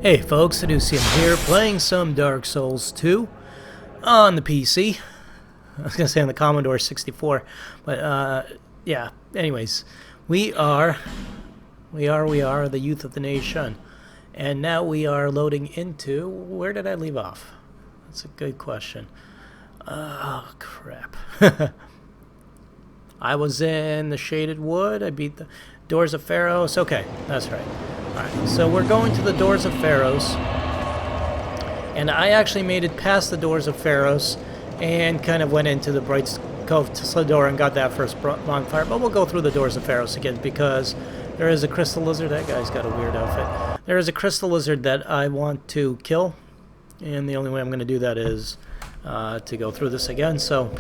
Hey folks, Adusium here, playing some Dark Souls 2 on the PC. I was gonna say on the Commodore 64, but yeah. Anyways, we are the youth of the nation, and now we are loading into. Where did I leave off? That's a good question. Oh crap! I was in the Shaded Wood. I beat the Doors of Pharos. Okay, that's right. Alright, so we're going to the Doors of Pharos. And I actually made it past the Doors of Pharos and kind of went into the Bright Cove to Slador and got that first bonfire. But we'll go through the Doors of Pharos again because there is a crystal lizard. That guy's got a weird outfit. There is a crystal lizard that I want to kill. And the only way I'm going to do that is to go through this again. So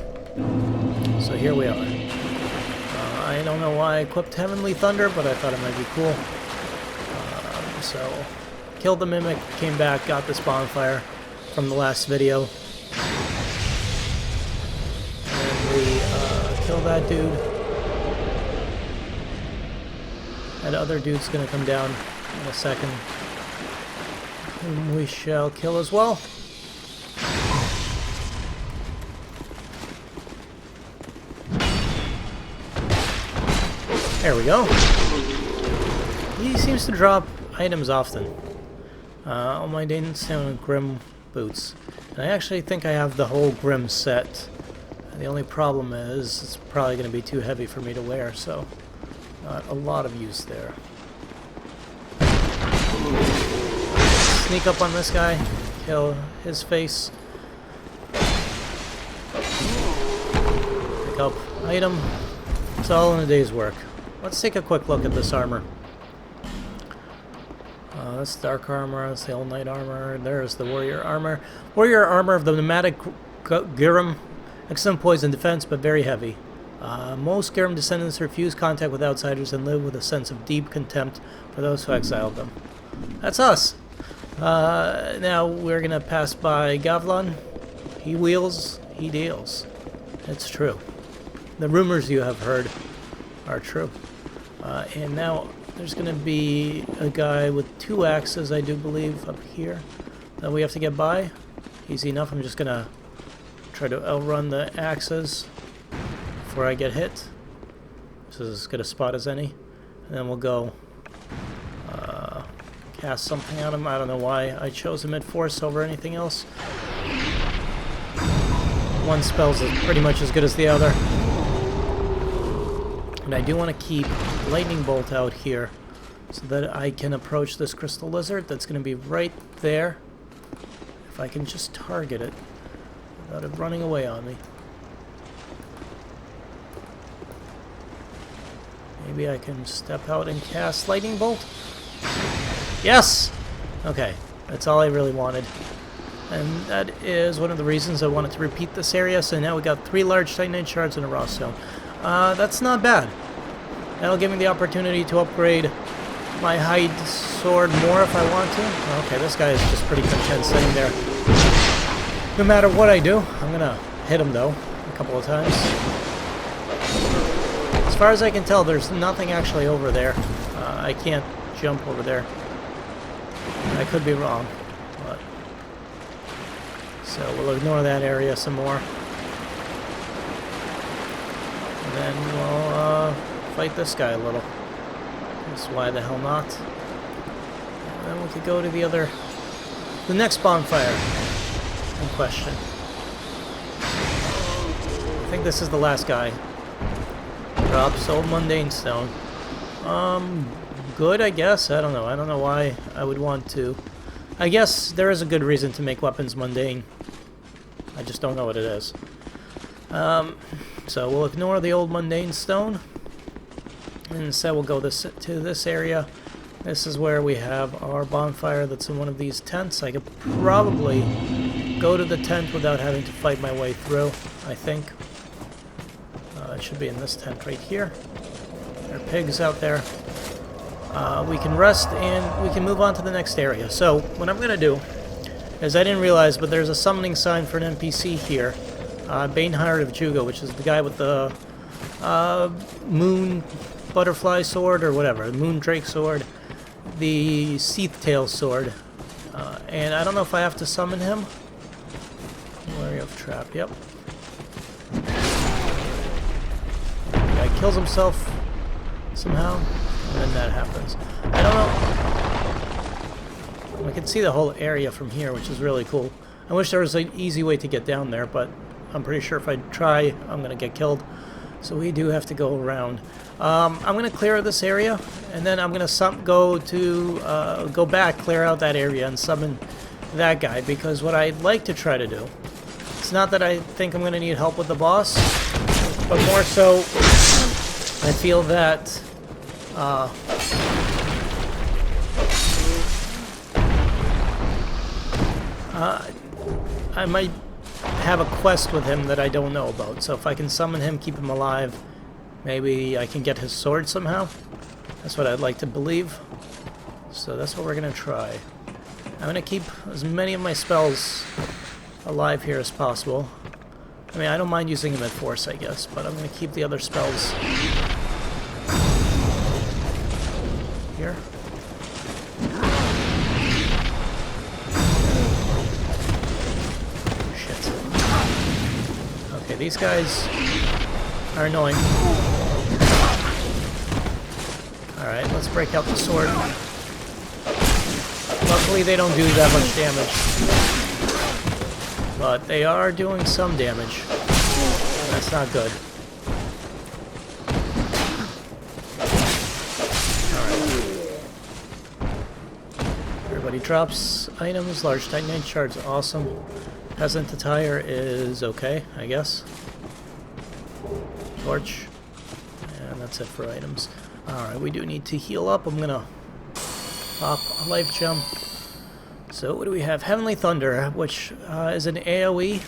here we are. I don't know why I equipped Heavenly Thunder, but I thought it might be cool. So, killed the Mimic, came back, got this bonfire from the last video. And we kill that dude. That other dude's gonna come down in a second, whom we shall kill as well. There we go. He seems to drop items often. All my Dane's down Grim boots. And I actually think I have the whole Grim set. The only problem is it's probably going to be too heavy for me to wear, so not a lot of use there. Sneak up on this guy, kill his face. Pick up item. It's all in a day's work. Let's take a quick look at this armor. That's dark armor, that's the old knight armor, there's the warrior armor. Warrior armor of the nomadic Gyrim. Excellent poison defense, but very heavy. Most Gyrim descendants refuse contact with outsiders and live with a sense of deep contempt for those who exiled them. That's us! Now we're gonna pass by Gavlan. He wheels, he deals. It's true. The rumors you have heard are true. And now there's going to be a guy with 2 axes, I do believe, up here that we have to get by. Easy enough. I'm just going to try to outrun the axes before I get hit. This is as good a spot as any. And then we'll go cast something at him. I don't know why I chose him at force over anything else. One spell's pretty much as good as the other. And I do want to keep Lightning Bolt out here so that I can approach this crystal lizard that's going to be right there. If I can just target it without it running away on me. Maybe I can step out and cast Lightning Bolt? Yes! Okay, that's all I really wanted. And that is one of the reasons I wanted to repeat this area. So now we got 3 large Titanite shards and a raw stone. That's not bad. That'll give me the opportunity to upgrade my hide sword more if I want to. Okay, this guy is just pretty content sitting there. No matter what I do, I'm gonna hit him though, a couple of times. As far as I can tell, there's nothing actually over there. I can't jump over there. I could be wrong, but... So we'll ignore that area some more. And then we'll fight this guy a little. That's why the hell not. And then we could go to the next bonfire in question. I think this is the last guy. Drops old mundane stone. Good, I guess. I don't know. I don't know why I would want to. I guess there is a good reason to make weapons mundane. I just don't know what it is. So we'll ignore the old mundane stone. And instead we'll go to this area. This is where we have our bonfire that's in one of these tents. I could probably go to the tent without having to fight my way through, I think. It should be in this tent right here. There are pigs out there. We can rest and we can move on to the next area. So what I'm going to do is, I didn't realize, but there's a summoning sign for an NPC here. Baneheart of Juga, which is the guy with the moon butterfly sword or whatever, the moon drake sword, the Seath Tail sword, And I don't know if I have to summon him. Warrior of Trap, yep. Guy kills himself somehow, and then that happens. I don't know. I can see the whole area from here, which is really cool. I wish there was an easy way to get down there, but I'm pretty sure if I try, I'm going to get killed. So we do have to go around. I'm going to clear this area, and then I'm going to go back, clear out that area, and summon that guy. Because what I'd like to try to do, it's not that I think I'm going to need help with the boss, but more so, I feel that I might have a quest with him that I don't know about. So if I can summon him, keep him alive, maybe I can get his sword somehow. That's what I'd like to believe. So that's what we're going to try. I'm going to keep as many of my spells alive here as possible. I mean, I don't mind using them at force, I guess, but I'm going to keep the other spells here. Shit. Okay, these guys are annoying. Alright, let's break out the sword. Luckily they don't do that much damage. But they are doing some damage. That's not good. Everybody drops items. Large Titanite shards, awesome. Peasant attire is okay, I guess. Torch. And that's it for items. Alright, we do need to heal up. I'm gonna pop a life gem. So what do we have? Heavenly Thunder, which is an AoE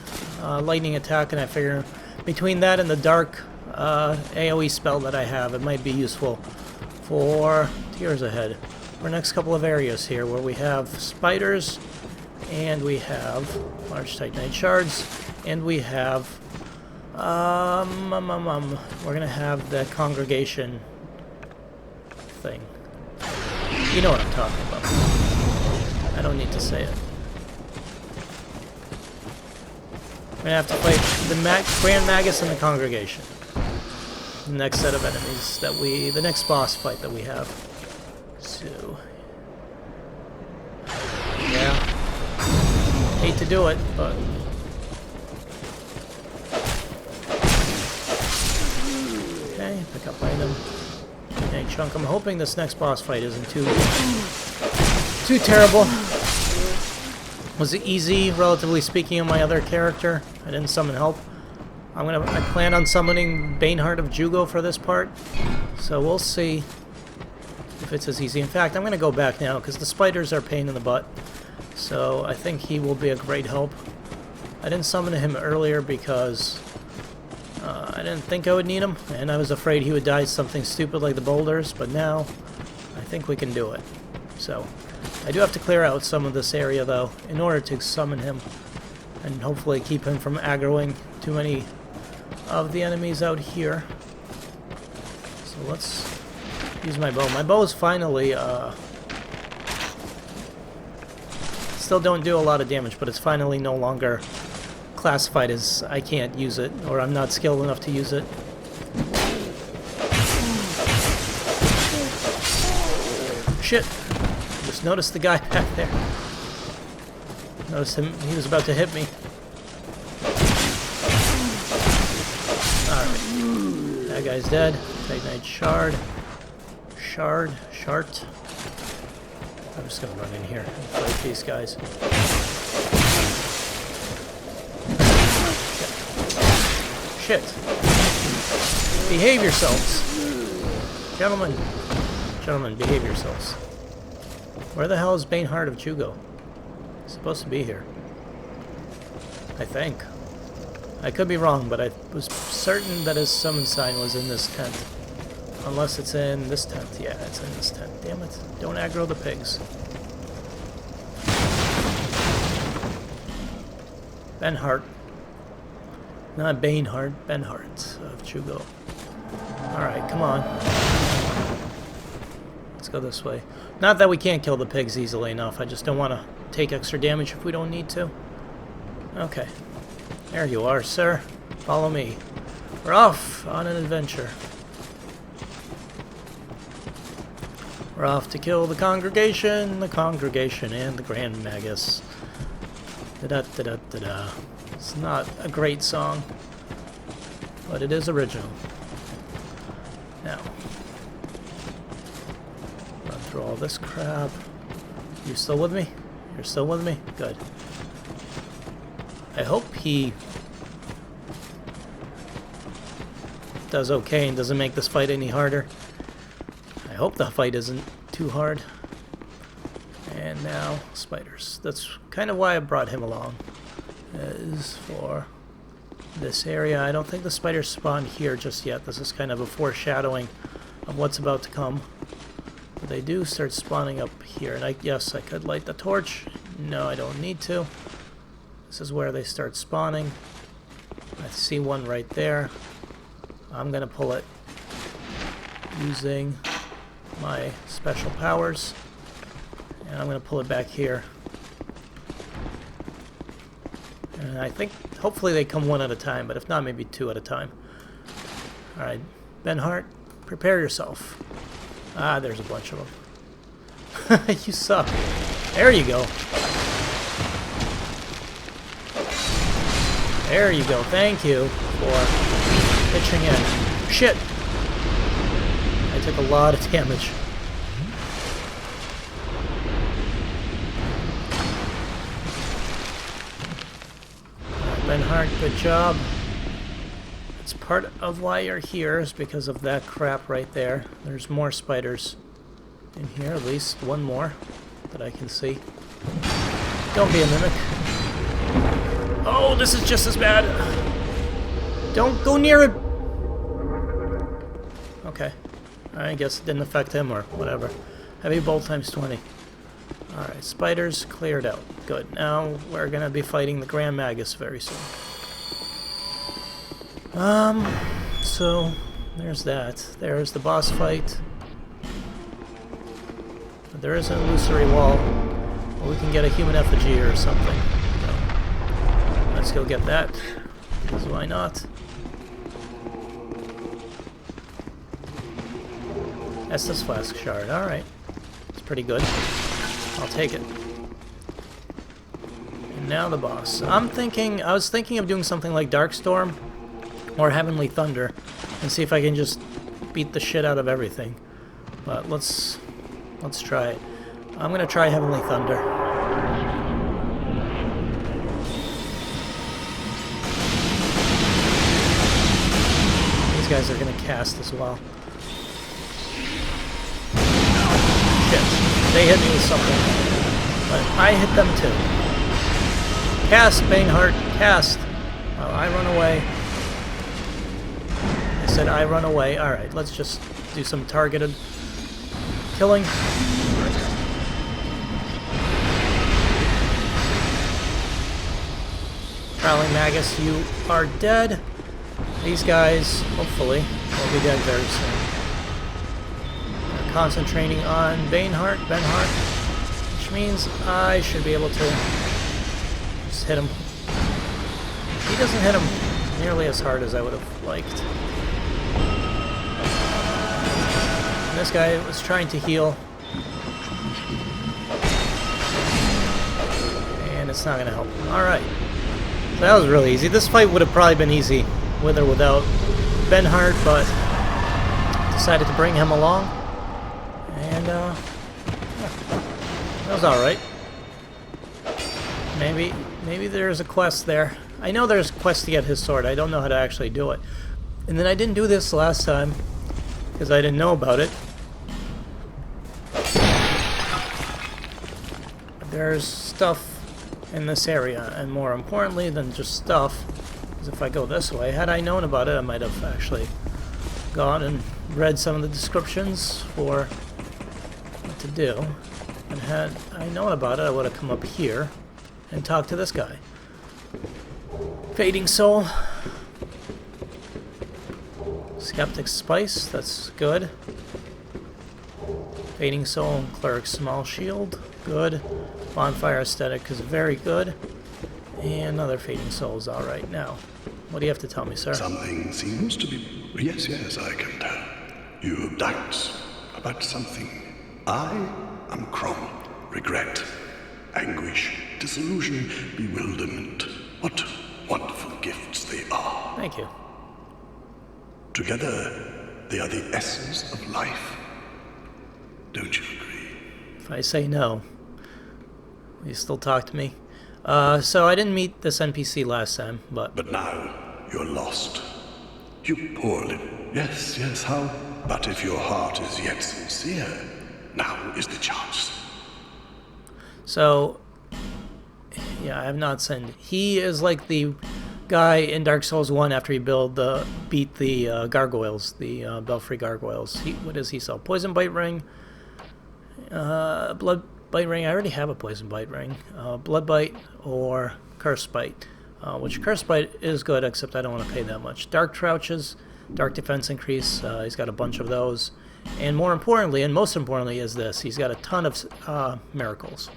lightning attack, and I figure between that and the dark AoE spell that I have, it might be useful for Tears Ahead. Our next couple of areas here where we have spiders, and we have large titanite shards, and we have we're gonna have the congregation thing. You know what I'm talking about. I don't need to say it. We're gonna have to fight the Grand Magus and the congregation. The next set of enemies that the next boss fight that we have. So, yeah, hate to do it, but okay, pick up item. Okay, chunk. I'm hoping this next boss fight isn't too terrible. Was it easy, relatively speaking, on my other character? I didn't summon help. I plan on summoning Baneheart of Jugo for this part, so we'll see if it's as easy. In fact, I'm going to go back now because the spiders are a pain in the butt. So I think he will be a great help. I didn't summon him earlier because I didn't think I would need him, and I was afraid he would die something stupid like the boulders, but now I think we can do it. So I do have to clear out some of this area though in order to summon him and hopefully keep him from aggroing too many of the enemies out here. So let's use my bow. My bow is finally, still don't do a lot of damage, but it's finally no longer classified as I can't use it, or I'm not skilled enough to use it. Shit! Just noticed the guy back there. Noticed him, he was about to hit me. Alright. That guy's dead. Titanite shard. Shart. I'm just gonna run in here and fight these guys. Shit. Behave yourselves. Gentlemen, behave yourselves. Where the hell is Baneheart of Jugo? He's supposed to be here. I think. I could be wrong, but I was certain that his summon sign was in this tent. Unless it's in this tent. Yeah, it's in this tent. Damn it. Don't aggro the pigs. Baneheart. Not Baneheart. Baneheart of Jugo. Alright, come on. Let's Let's go this way. Not that we can't kill the pigs easily enough. I just don't want to take extra damage if we don't need to. Okay. There you are, sir. Follow me. We're off on an adventure. We're off to kill the congregation, and the Grand Magus. Da-da-da-da-da-da. It's not a great song, but it is original. Now, run through all this crap. You still with me? You're still with me? Good. I hope he does okay and doesn't make this fight any harder. I hope the fight isn't too hard. And now, spiders. That's kind of why I brought him along. Is for this area. I don't think the spiders spawn here just yet. This is kind of a foreshadowing of what's about to come. But they do start spawning up here. And yes, I could light the torch. No, I don't need to. This is where they start spawning. I see one right there. I'm gonna pull it using my special powers. And I'm gonna pull it back here. And I think, hopefully they come one at a time, but if not, maybe two at a time. Alright, Ben Hart, prepare yourself. Ah, there's a bunch of them. You suck. There you go. There you go. Thank you for pitching in. Shit! I took a lot of damage. Ben Hart, good job. It's part of why you're here is because of that crap right there. There's more spiders in here, at least one more that I can see. Don't be a mimic. Oh, this is just as bad. Don't go near it. Okay. I guess it didn't affect him or whatever. Heavy bolt times 20. Alright, spiders cleared out. Good. Now we're gonna be fighting the Grand Magus very soon. So there's that. There's the boss fight. But there is an illusory wall where we can get a human effigy or something. So let's go get that. Because why not? Estus Flask Shard. Alright. It's pretty good. I'll take it. And now the boss. I was thinking of doing something like Darkstorm or Heavenly Thunder and see if I can just beat the shit out of everything. But let's try it. I'm gonna try Heavenly Thunder. These guys are gonna cast as well. Shit. They hit me with something. But I hit them too. Cast, Baneheart, cast. While I run away. I said I run away. Alright, let's just do some targeted killing. Prowling Magus, you are dead. These guys, hopefully, will be dead very soon. Concentrating on Benhart, which means I should be able to just hit him. He doesn't hit him nearly as hard as I would have liked. And this guy was trying to heal. And it's not going to help him. Alright. So that was really easy. This fight would have probably been easy with or without Benhart, but decided to bring him along. And, yeah, that was alright. Maybe there's a quest there. I know there's a quest to get his sword. I don't know how to actually do it. And then I didn't do this last time because I didn't know about it. There's stuff in this area, and more importantly than just stuff, is if I go this way. Had I known about it, I might have actually gone and read some of the descriptions for what to do. And had I known about it, I would have come up here and talked to this guy. Fading Soul. Skeptic Spice, that's good. Fading Soul and Cleric Small Shield. Good. Bonfire Aesthetic is very good. And another Fading Soul is alright. Now, what do you have to tell me, sir? Something seems to be... Yes, I can tell. You have doubts about something. I am Crom. Regret, anguish, disillusion, bewilderment. What wonderful gifts they are. Thank you. Together, they are the essence of life. Don't you agree? If I say no, will you still talk to me? So I didn't meet this NPC last time, but... But now, you're lost. You poor little... Yes, how? But if your heart is yet sincere, now is the chance. So, yeah, I have not sinned. He is like the guy in Dark Souls 1 after he beat the gargoyles, the Belfry gargoyles. What does he sell? Poison Bite Ring, Blood Bite Ring. I already have a Poison Bite Ring. Blood Bite or Curse Bite, which Curse Bite is good, except I don't want to pay that much. Dark Crouches, Dark Defense Increase. He's got a bunch of those. And more importantly, and most importantly, is this. He's got a ton of miracles.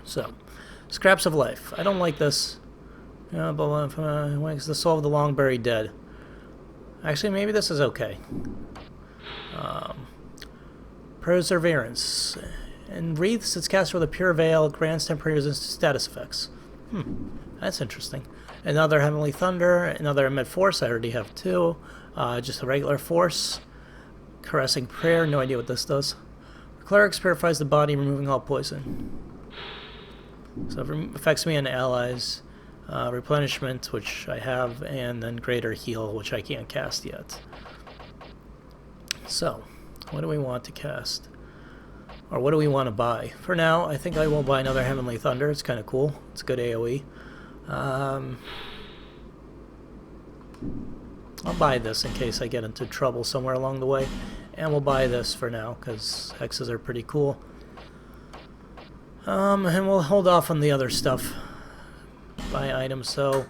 So, Scraps of Life. I don't like this. But wakes the soul of the long buried dead. Actually, maybe this is okay. Perseverance. In Wreaths, it's cast with a pure veil, grants temporary resistance to status effects. That's interesting. Another Heavenly Thunder, another Med Force, I already have two. Just a regular Force. Caressing Prayer, no idea what this does. Clerics purifies the body, removing all poison. So it affects me and allies. Replenishment, which I have, and then Greater Heal, which I can't cast yet. So, what do we want to cast? Or what do we want to buy? For now, I think I will buy another Heavenly Thunder. It's kind of cool. It's good AoE. I'll buy this in case I get into trouble somewhere along the way. And we'll buy this for now, because hexes are pretty cool. And we'll hold off on the other stuff. Buy items. So,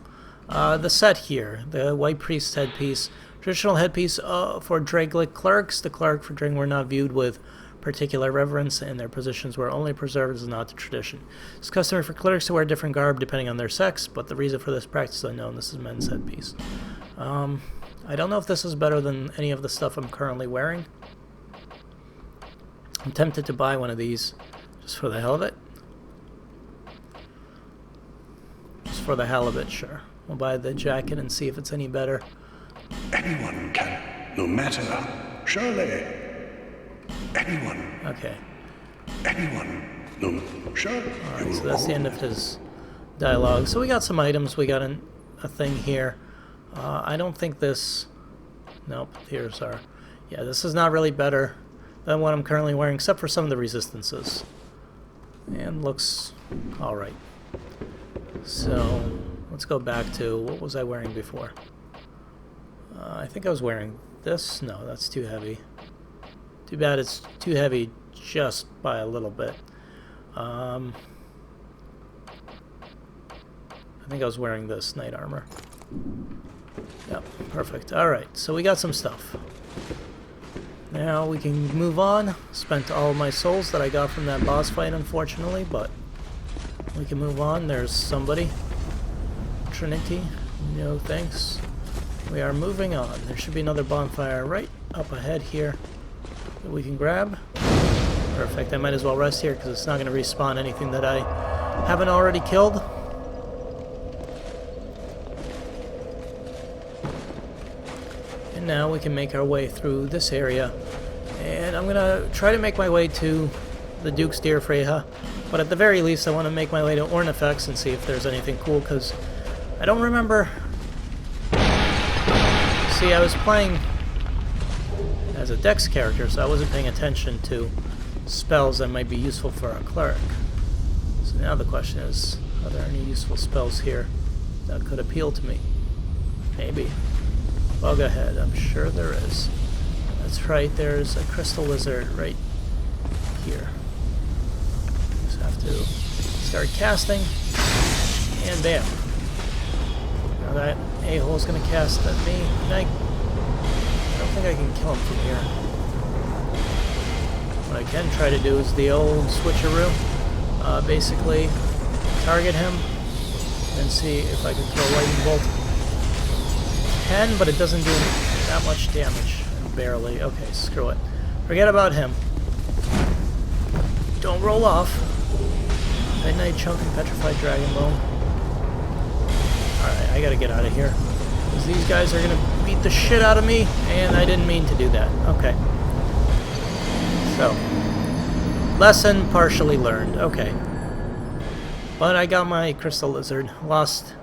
the set here. The White Priest headpiece. Traditional headpiece for Draglik clerics. The cleric for Drang were not viewed with particular reverence, and their positions were only preserved as not the tradition. It's customary for clerics to wear different garb depending on their sex, but the reason for this practice is unknown. This is men's headpiece. I don't know if this is better than any of the stuff I'm currently wearing. I'm tempted to buy one of these just for the hell of it. Just for the hell of it, sure. We'll buy the jacket and see if it's any better. Anyone can, no matter. Surely. Anyone. Okay. Anyone. No, sure. Alright, so that's the end of his dialogue. So we got some items. We got a thing here. I don't think this... Nope, here's our... Yeah, this is not really better than what I'm currently wearing, except for some of the resistances. And looks alright. So, let's go back to... What was I wearing before? I think I was wearing this. No, that's too heavy. Too bad it's too heavy just by a little bit. I think I was wearing this knight armor. Yep, perfect. Alright, so we got some stuff. Now we can move on. Spent all of my souls that I got from that boss fight, unfortunately, but we can move on. There's somebody. Trinity. No thanks. We are moving on. There should be another bonfire right up ahead here that we can grab. Perfect. I might as well rest here because it's not going to respawn anything that I haven't already killed. And now we can make our way through this area. And I'm going to try to make my way to the Duke's Deer Freyja. But at the very least, I want to make my way to Ornifex and see if there's anything cool, because I don't remember... See, I was playing as a Dex character, so I wasn't paying attention to spells that might be useful for a cleric. So now the question is, are there any useful spells here that could appeal to me? Maybe. Bug ahead, I'm sure there is. That's right, there's a crystal lizard right here. Just have to start casting, and bam. Now that a-hole's gonna cast at me. I don't think I can kill him from here. What I can try to do is the old switcheroo. Basically, target him and see if I can throw a lightning bolt. Can, but it doesn't do that much damage. Barely. Okay, screw it. Forget about him. Don't roll off. Midnight Chunk and Petrified Dragon Bone. Alright, I gotta get out of here. Because these guys are gonna beat the shit out of me, and I didn't mean to do that. Okay. So, lesson partially learned. Okay. But I got my Crystal Lizard. Lost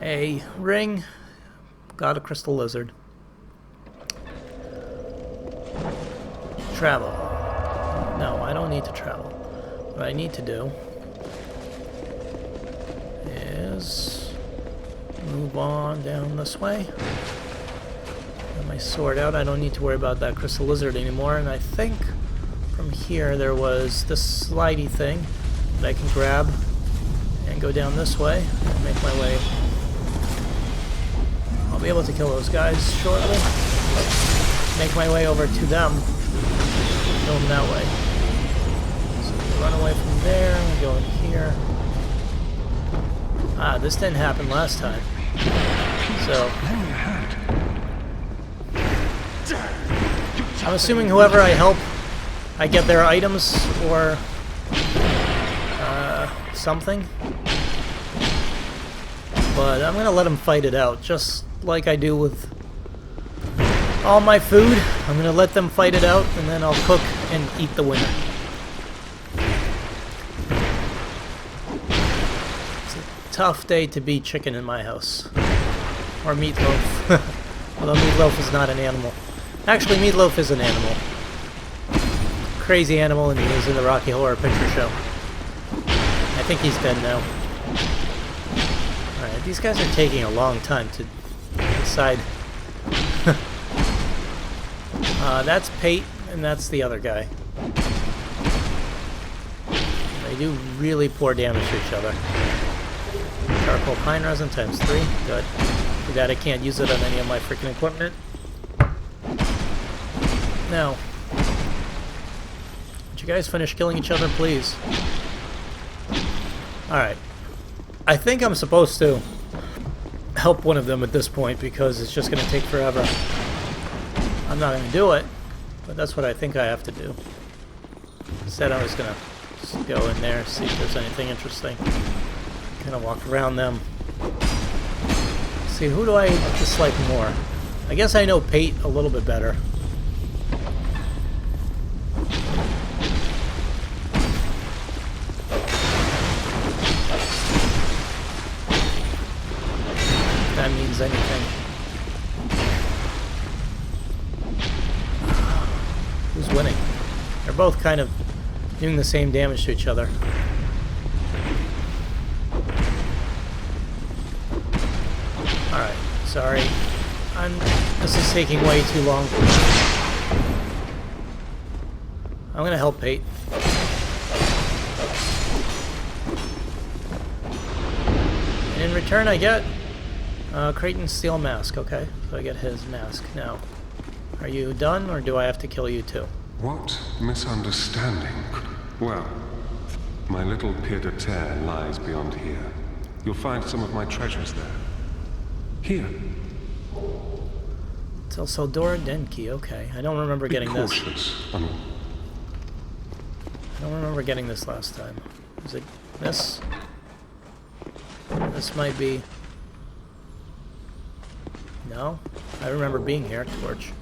a ring. Got a Crystal Lizard. Travel. No, I don't need to travel. What I need to do is move on down this way. Get my sword out. I don't need to worry about that Crystal Lizard anymore. And I think from here there was this slidey thing that I can grab and go down this way and make my way. I'll be able to kill those guys shortly. Make my way over to them. Kill them that way. So we run away from there, we go in here. Ah, this didn't happen last time. So I'm assuming whoever I help, I get their items or something. But I'm gonna let them fight it out, just like I do with all my food. I'm gonna let them fight it out, and then I'll cook and eat the winner. It's a tough day to be chicken in my house. Or meatloaf. Although meatloaf is not an animal. Actually, meatloaf is an animal. Crazy animal, and he was in the Rocky Horror Picture Show. I think he's dead now. Alright, these guys are taking a long time to decide. That's Pate, and that's the other guy. They do really poor damage to each other. Charcoal pine resin times 3. Good. Too bad I can't use it on any of my freaking equipment. Now, would you guys finish killing each other, please? Alright. I think I'm supposed to help one of them at this point because it's just going to take forever. I'm not going to do it, but that's what I think I have to do. Instead, I was going to just go in there, see if there's anything interesting. Kind of walk around them. See, who do I dislike more? I guess I know Pate a little bit better. If that means anything. Who's winning? They're both kind of doing the same damage to each other. Alright, sorry. This is taking way too long. I'm gonna help Pate. And in return I get Creighton's steel mask. Okay, so I get his mask now. Are you done, or do I have to kill you too? What misunderstanding? Well, my little pied-à-terre lies beyond here. You'll find some of my treasures there. Here. Telsoldora Denki, okay. I don't remember getting this. Be cautious. I don't remember getting this last time. Is it this? This might be... No? I remember being here, Torch.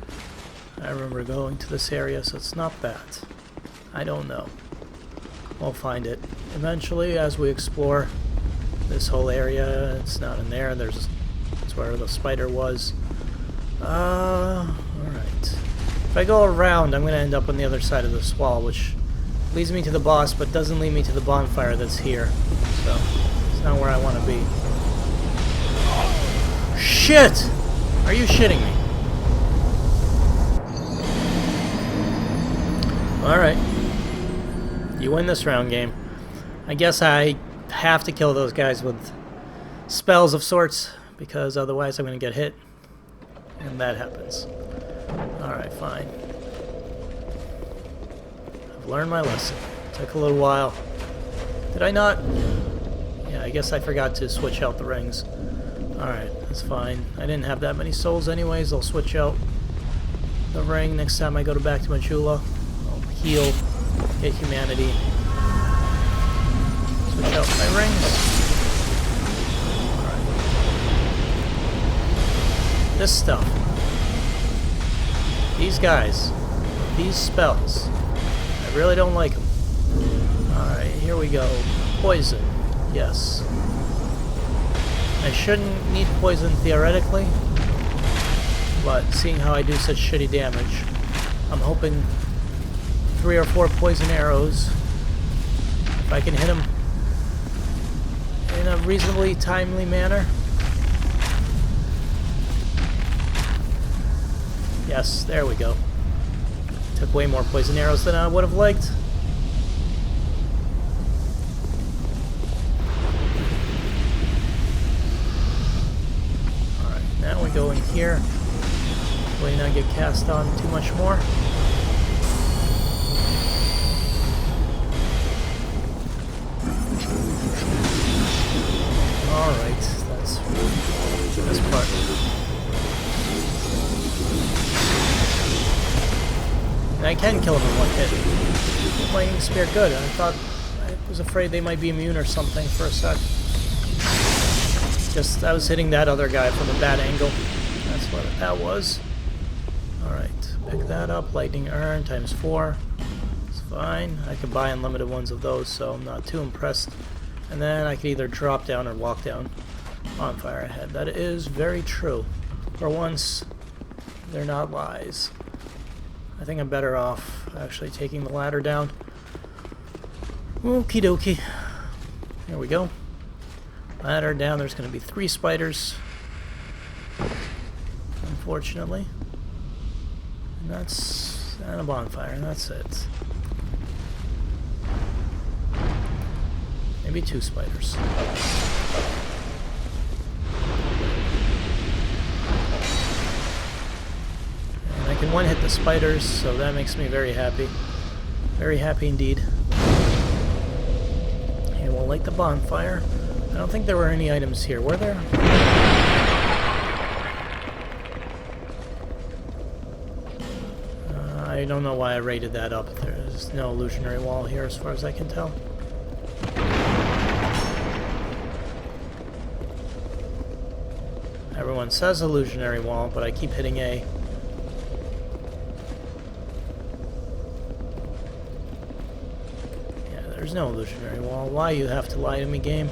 I remember going to this area, so it's not that. I don't know. We'll find it eventually as we explore this whole area. It's not in there. That's where the spider was. Alright. If I go around, I'm going to end up on the other side of this wall, which leads me to the boss, but doesn't lead me to the bonfire that's here. So, it's not where I want to be. Shit! Are you shitting me? Alright. You win this round, game. I guess I have to kill those guys with spells of sorts, because otherwise I'm going to get hit. And that happens. Alright, fine. I've learned my lesson. Took a little while. Did I not? Yeah, I guess I forgot to switch out the rings. Alright, that's fine. I didn't have that many souls anyways. I'll switch out the ring next time I go back to Majula. I'll heal, get humanity. Switch out my rings. Alright. This stuff. These guys. These spells. I really don't like them. Alright, here we go. Poison. Yes. I shouldn't need poison theoretically, but seeing how I do such shitty damage, I'm hoping 3 or 4 poison arrows, if I can hit them in a reasonably timely manner. Yes, there we go. Took way more poison arrows than I would have liked. Now we go in here. Hopefully not get cast on too much more. Alright, that's this part. And I can kill him in one hit. Lightning Spear, good. I was afraid they might be immune or something for a sec. Just, I was hitting that other guy from a bad angle. That's what that was. Alright, pick that up. Lightning Urn times 4. It's fine. I can buy unlimited ones of those, so I'm not too impressed. And then I can either drop down or walk down on fire ahead. That is very true. For once, they're not lies. I think I'm better off actually taking the ladder down. Okie dokie. Here we go. Ladder down, there's going to be 3 spiders, unfortunately. And a bonfire, and that's it. Maybe 2 spiders. And I can one-hit the spiders, so that makes me very happy. Very happy indeed. And we'll light the bonfire. I don't think there were any items here, were there? I don't know why I rated that up. There's no illusionary wall here as far as I can tell. Everyone says illusionary wall, but I keep hitting A. Yeah, there's no illusionary wall. Why you have to lie to me, game?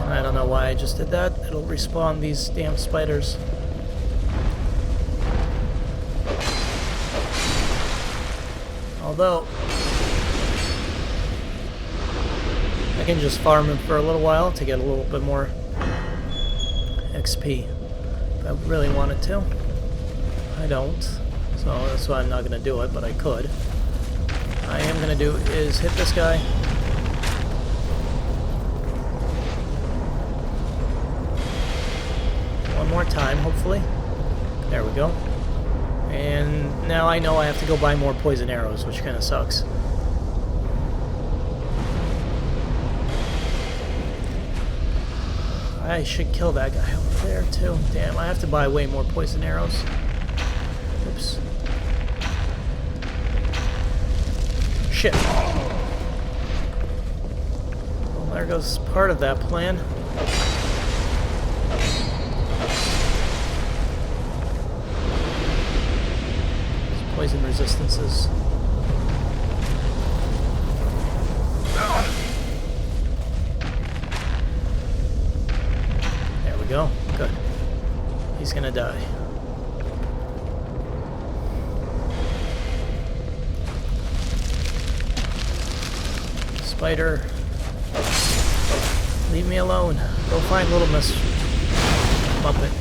I don't know why I just did that. It'll respawn these damn spiders. Although, I can just farm him for a little while to get a little bit more XP. If I really wanted to. I don't. So that's why I'm not going to do it, but I could. I am going to do is hit this guy. More time, hopefully. There we go. And now I know I have to go buy more poison arrows, which kind of sucks. I should kill that guy over there too. Damn, I have to buy way more poison arrows. Oops. Shit. Well, there goes part of that plan. Poison resistances. There we go. Good. He's gonna die. Spider. Leave me alone. Go find Little Miss Muppet.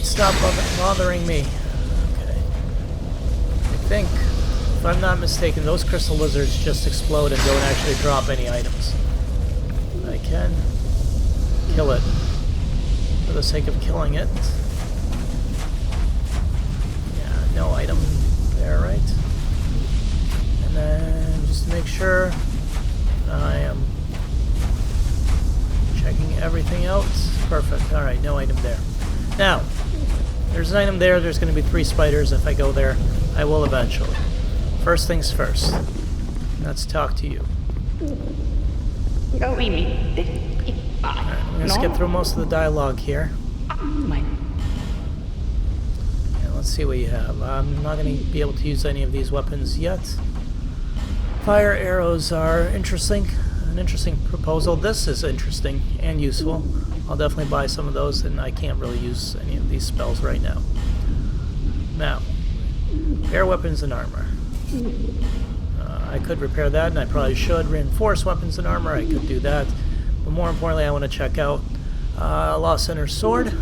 Stop bothering me. Okay. I think, if I'm not mistaken, those crystal lizards just explode and don't actually drop any items. I can kill it. the sake of killing it. Yeah, no item there, right? And then just to make sure I am checking everything out. Perfect. Alright, no item there. Now, there's an item there. There's going to be 3 spiders. If I go there, I will eventually. First things first. Let's talk to you. Alright, I'm going to skip through most of the dialogue here. And let's see what you have. I'm not going to be able to use any of these weapons yet. Fire arrows are interesting. An interesting proposal. This is interesting and useful. I'll definitely buy some of those, and I can't really use any of these spells right now. Now, repair weapons and armor. I could repair that, and I probably should. Reinforce weapons and armor, I could do that. But more importantly, I want to check out Lost Sinner Sword,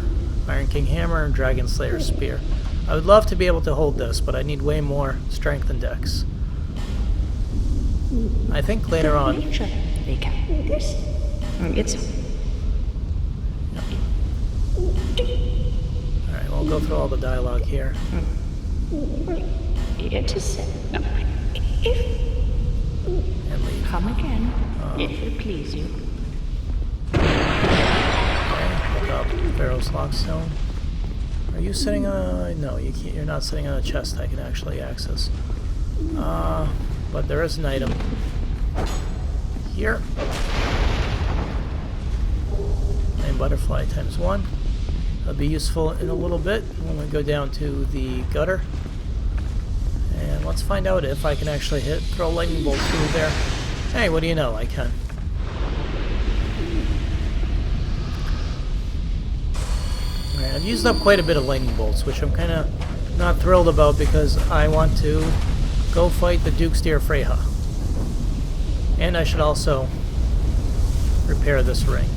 Iron King Hammer, and Dragon Slayer Spear. I would love to be able to hold this, but I need way more strength and dex. I think later on... Alright, we'll go through all the dialogue here. It is said, And leave. come again, if it please you. Okay, look up Pharaoh's Lockstone. Are you sitting on a... No, you can't, you're not sitting on a chest I can actually access. But there is an item here. Flame Butterfly ×1. That'll be useful in a little bit when we go down to the gutter. And let's find out if I can actually throw a lightning bolt through there. Hey, what do you know? I can. Alright, I've used up quite a bit of lightning bolts, which I'm kind of not thrilled about because I want to go fight the Duke's Dear Freyja. And I should also repair this ring.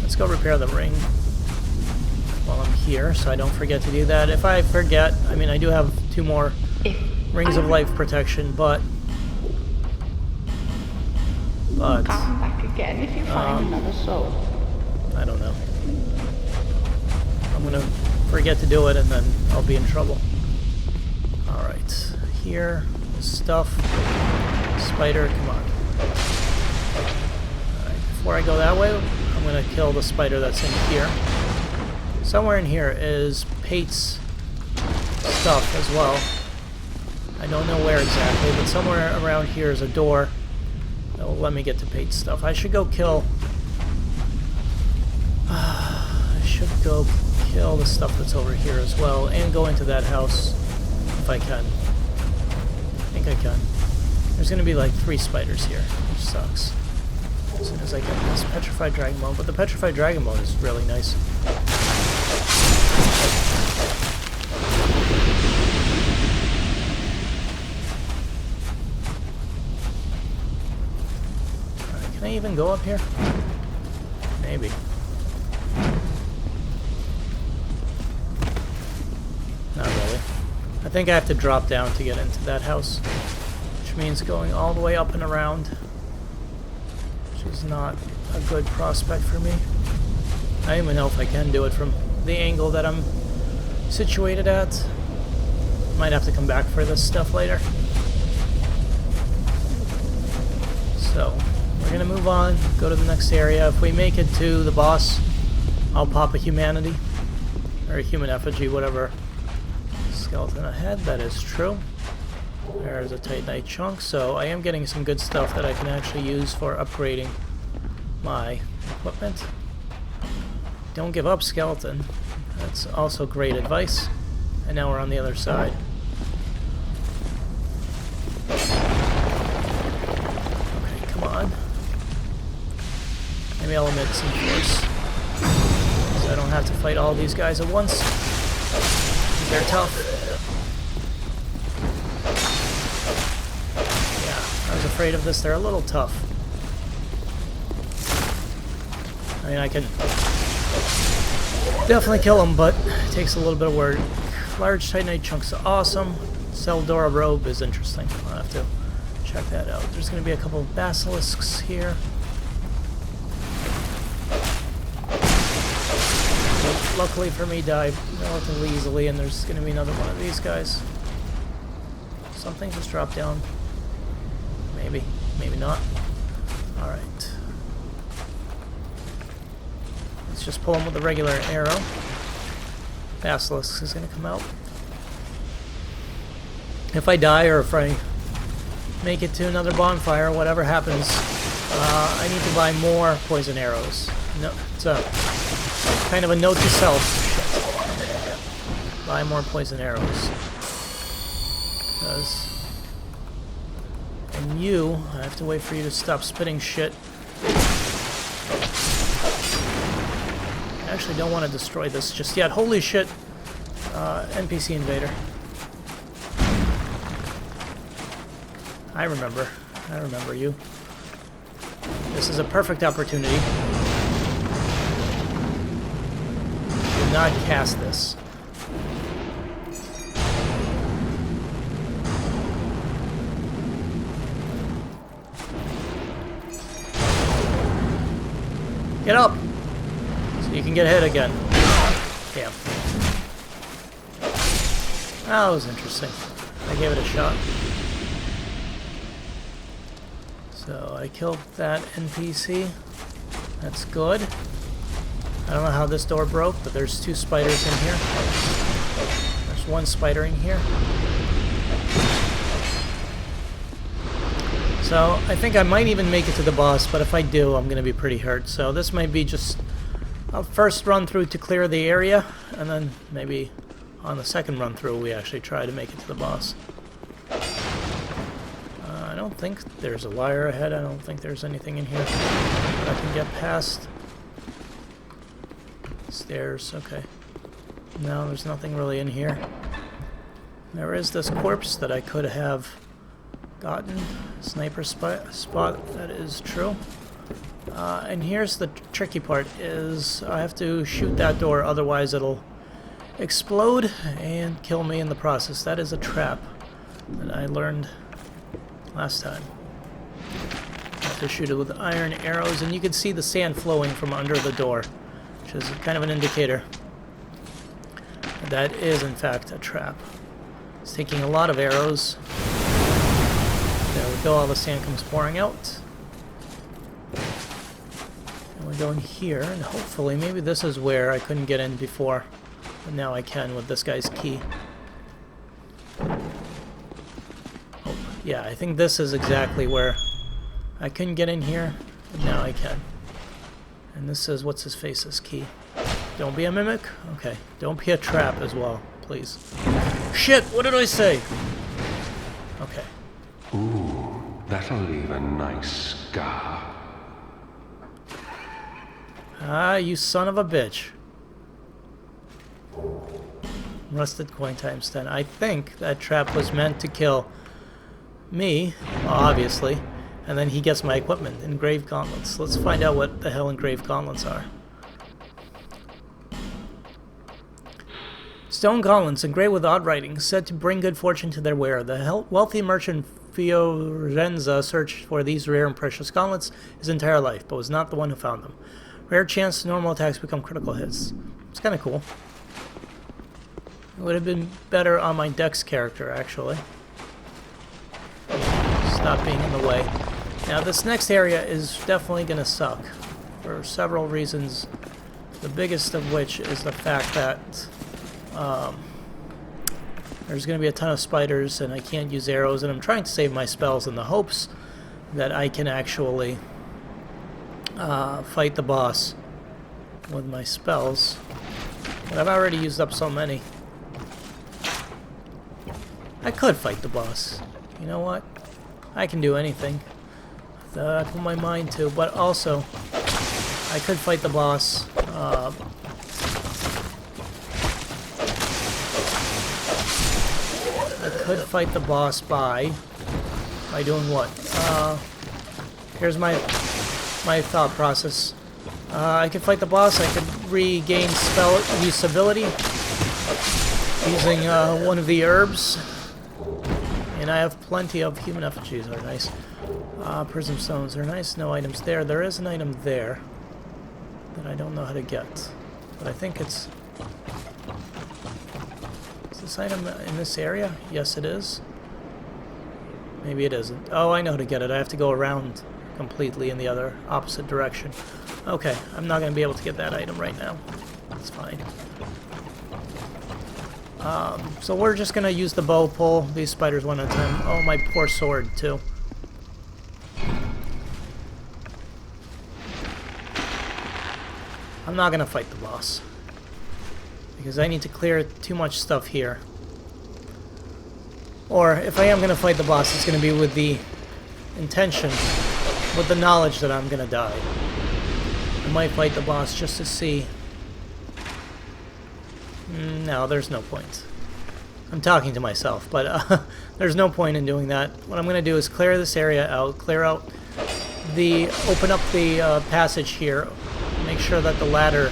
Let's go repair the ring while I'm here, so I don't forget to do that. If I forget, I mean, I do have 2 more Rings of Life Protection, but Come back again if you find another soul. I don't know. I'm gonna forget to do it and then I'll be in trouble. Alright, here is stuff. Spider, come on. Alright, before I go that way, I'm gonna kill the spider that's in here. Somewhere in here is Pate's stuff as well. I don't know where exactly, but somewhere around here is a door that will let me get to Pate's stuff. I should go kill... I should go kill the stuff that's over here as well, and go into that house if I can. I think I can. There's gonna be like 3 spiders here, which sucks. As soon as I get this Petrified Dragon Bone, but the Petrified Dragon Bone is really nice. Alright, can I even go up here? Maybe. Not really. I think I have to drop down to get into that house, which means going all the way up and around, which is not a good prospect for me. I don't even know if I can do it from the angle that I'm situated at. Might have to come back for this stuff later. So, we're gonna move on, go to the next area. If we make it to the boss, I'll pop a humanity, or a human effigy, whatever. Skeleton ahead, that is true. There's a Titanite chunk, so I am getting some good stuff that I can actually use for upgrading my equipment. Don't give up, skeleton. That's also great advice. And now we're on the other side. Okay, come on. Maybe I'll omit some force, so I don't have to fight all these guys at once. They're tough. Yeah, I was afraid of this. They're a little tough. I mean, I can definitely kill them, but it takes a little bit of work. Large Titanite chunks are awesome. Seldora robe is interesting. I'll have to check that out. There's going to be a couple of basilisks here. luckily for me, die relatively easily, and there's going to be another one of these guys. Something just dropped down. Maybe. Maybe not. Alright. Let's just pull him with a regular arrow. Basilisk is going to come out. If I die, or if I make it to another bonfire, whatever happens, I need to buy more poison arrows. No, it's a kind of a note to self. Buy more poison arrows. Because... And you, I have to wait for you to stop spitting shit. I actually don't want to destroy this just yet. Holy shit! NPC invader. I remember you. This is a perfect opportunity. Do not cast this. Get up! So you can get hit again. Damn. That was interesting. I gave it a shot. So I killed that NPC. That's good. I don't know how this door broke, but there's 2 spiders in here. There's 1 spider in here. So I think I might even make it to the boss, but if I do, I'm going to be pretty hurt. So this might be just a first run through to clear the area, and then maybe on the second run through we actually try to make it to the boss. I don't think there's a wire ahead. I don't think there's anything in here that I can get past. Stairs, okay. No, there's nothing really in here. There is this corpse that I could have gotten. Sniper spot, that is true. And here's the tricky part, is I have to shoot that door, otherwise it'll explode and kill me in the process. That is a trap that I learned last time. I have to shoot it with iron arrows, and you can see the sand flowing from under the door, which is kind of an indicator that is in fact a trap. It's taking a lot of arrows. There we go, all the sand comes pouring out. And we go in here, and hopefully, maybe this is where I couldn't get in before, but now I can with this guy's key. Oh, yeah, I think this is exactly where I couldn't get in here, but now I can. And this is, what's his face's key? Don't be a mimic? Okay. Don't be a trap as well, please. Shit, what did I say? Okay. Ooh, that'll leave a nice scar. Ah, you son of a bitch. Rusted coin times 10. I think that trap was meant to kill me, obviously, and then he gets my equipment, engraved gauntlets. Let's find out what the hell engraved gauntlets are. Stone gauntlets engraved with odd writings, said to bring good fortune to their wearer. The wealthy merchant Fiorenza searched for these rare and precious gauntlets his entire life, but was not the one who found them. Rare chance normal attacks become critical hits. It's kind of cool. It would have been better on my Dex character, actually. Stop being in the way. Now, this next area is definitely going to suck for several reasons. The biggest of which is the fact that there's going to be a ton of spiders and I can't use arrows, and I'm trying to save my spells in the hopes that I can actually fight the boss with my spells. But I've already used up so many. I could fight the boss. You know what? I can do anything that I put my mind to, but also I could fight the boss. I could fight the boss by doing what? Here's my thought process. I could fight the boss. I could regain spell usability using one of the herbs. And I have plenty of human effigies, are nice. Prism stones are nice. No items there. There is an item there that I don't know how to get. But I think it's this item in this area? Yes, it is. Maybe it isn't. Oh, I know how to get it. I have to go around completely in the other opposite direction. Okay, I'm not going to be able to get that item right now. That's fine. So we're just going to use the bow pull these spiders one at a time. Oh, my poor sword, too. I'm not going to fight the boss, because I need to clear too much stuff here. Or, if I am going to fight the boss, it's going to be with the intention, with the knowledge that I'm going to die. I might fight the boss just to see. No, there's no point. I'm talking to myself, but there's no point in doing that. What I'm going to do is clear this area out, clear out the, open up the passage here, make sure that the ladder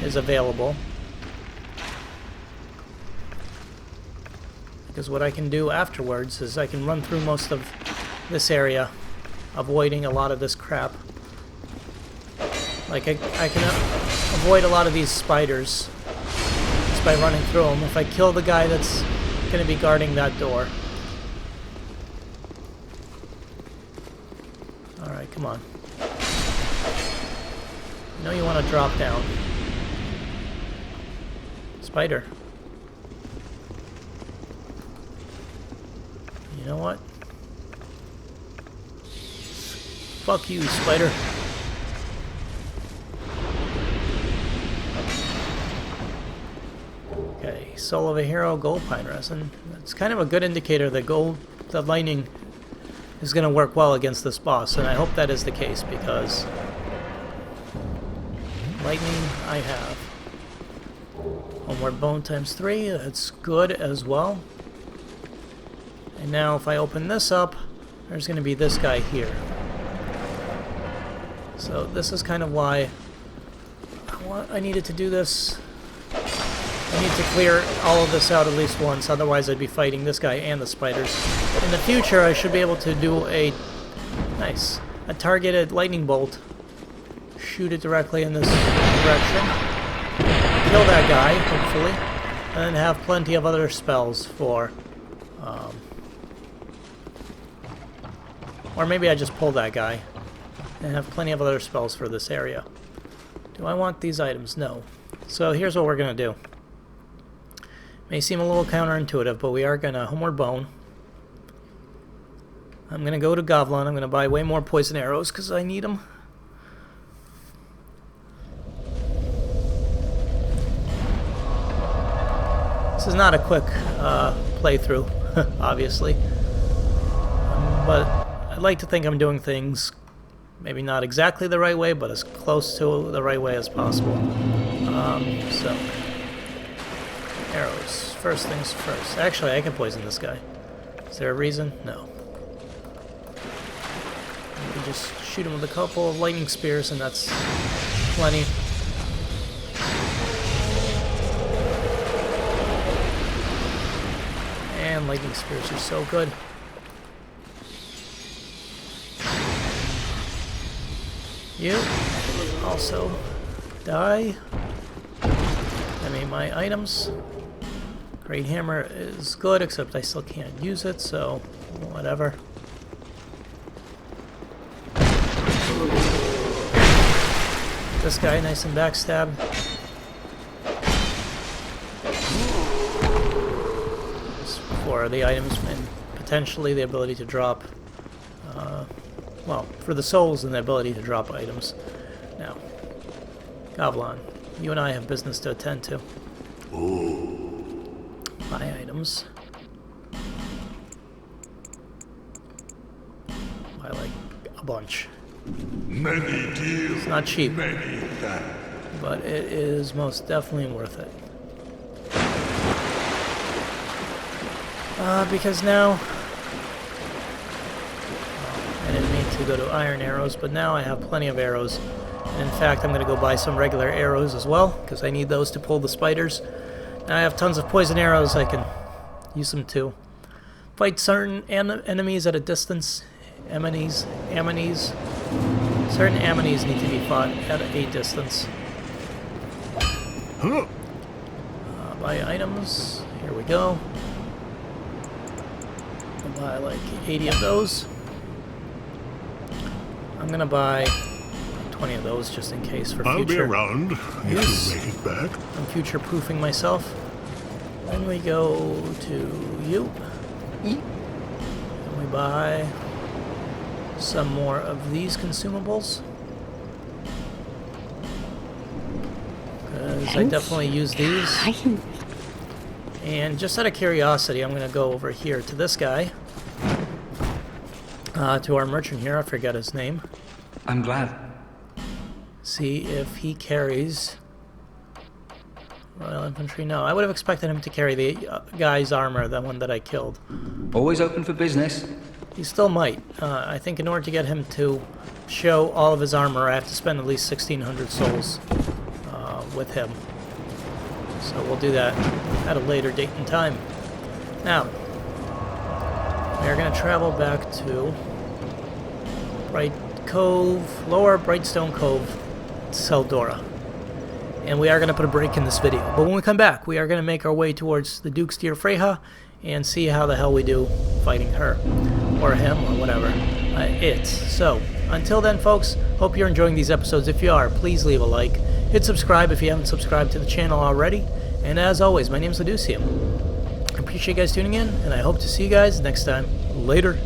is available. Because what I can do afterwards is I can run through most of this area, avoiding a lot of this crap. Like, I can avoid a lot of these spiders just by running through them. If I kill the guy that's going to be guarding that door. Alright, come on. You know you want to drop down. Spider. You know what? Fuck you, spider. Okay, Soul of a Hero, gold pine resin. It's kind of a good indicator that the lightning is going to work well against this boss, and I hope that is the case, because lightning I have. Homeward Bone times 3, that's good as well. And now if I open this up, there's going to be this guy here. So this is kind of why I needed to do this. I need to clear all of this out at least once, otherwise I'd be fighting this guy and the spiders. In the future, I should be able to do a targeted lightning bolt. Shoot it directly in this direction. Kill that guy, hopefully. And then have plenty of other spells for... or maybe I just pull that guy and have plenty of other spells for this area. Do I want these items? No. So here's what we're going to do. May seem a little counterintuitive, but we are going to Homeward Bone. I'm going to go to Gavlan. I'm going to buy way more poison arrows because I need them. This is not a quick playthrough, obviously. But I'd like to think I'm doing things maybe not exactly the right way, but as close to the right way as possible. So, arrows. First things first. Actually, I can poison this guy. Is there a reason? No. You can just shoot him with a couple of lightning spears, and that's plenty. And lightning spears are so good. You also die. I mean, my items. Great Hammer is good, except I still can't use it, so whatever. This guy nice and backstabbed. For the items and potentially the ability to drop. Well, for the souls and the ability to drop items. Now, Gavlan, you and I have business to attend to. Buy items. Buy like a bunch. Many deals. It's not cheap, Many thanks. but it is most definitely worth it. Because now I didn't mean to go to iron arrows, but now I have plenty of arrows. And in fact, I'm going to go buy some regular arrows as well, because I need those to pull the spiders. Now I have tons of poison arrows, I can use them to fight certain enemies at a distance. Certain amenies need to be fought at a distance. Buy items. Here we go. I'll buy like 80 of those. I'm gonna buy 20 of those just in case for future. I'll be around use. if you make it back. I'm future-proofing myself. Then we go to you. And we buy some more of these consumables. Because I definitely use these. And just out of curiosity, I'm going to go over here to this guy. To our merchant here, I forget his name. I'm glad. See if he carries Royal Infantry. No, I would have expected him to carry the guy's armor, the one that I killed. Always open for business. He still might. I think in order to get him to show all of his armor, I have to spend at least 1,600 souls with him. So we'll do that at a later date and time. Now, we are going to travel back to Bright Cove, Lower Brightstone Cove, Seldora. And we are going to put a break in this video. But when we come back, we are going to make our way towards the Duke's Dear Freyja and see how the hell we do fighting her, or him, or whatever. So, until then, folks, hope you're enjoying these episodes. If you are, please leave a like. Hit subscribe if you haven't subscribed to the channel already. And as always, my name is Leducium. I appreciate you guys tuning in, and I hope to see you guys next time. Later.